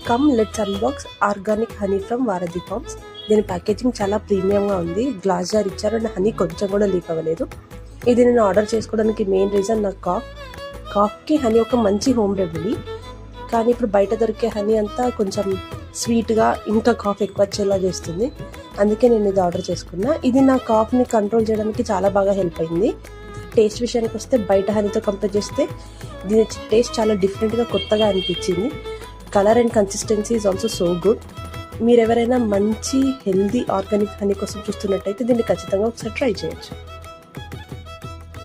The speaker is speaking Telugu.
Come let's unbox organic honey from వారధి ఫార్మ్స్. దీని ప్యాకేజింగ్ చాలా ప్రీమియంగా ఉంది. గ్లాస్ జార్ ఇచ్చారు అండ్ హనీ కొంచెం కూడా లీక్ అవ్వలేదు. ఇది నేను ఆర్డర్ చేసుకోవడానికి మెయిన్ రీజన్ నా కాఫ్కి హనీ ఒక మంచి హోమ్ రెమెడీ. కానీ ఇప్పుడు బయట దొరికే హనీ అంతా కొంచెం స్వీట్గా ఇంకా కాఫ్ ఎక్కువ వచ్చేలా చేస్తుంది. అందుకే నేను ఇది ఆర్డర్ చేసుకున్నా. ఇది నా కాఫ్ని కంట్రోల్ చేయడానికి చాలా బాగా హెల్ప్ అయింది. టేస్ట్ విషయానికి వస్తే బయట హనీతో కంపేర్ చేస్తే దీని టేస్ట్ చాలా డిఫరెంట్గా కొత్తగా అనిపించింది. Colour and consistency is also so good. మీరు ఎవరైనా మంచి హెల్దీ ఆర్గానిక్ హనీ కోసం చూస్తున్నట్టయితే దీన్ని ఖచ్చితంగా ఒకసారి ట్రై చేయొచ్చు.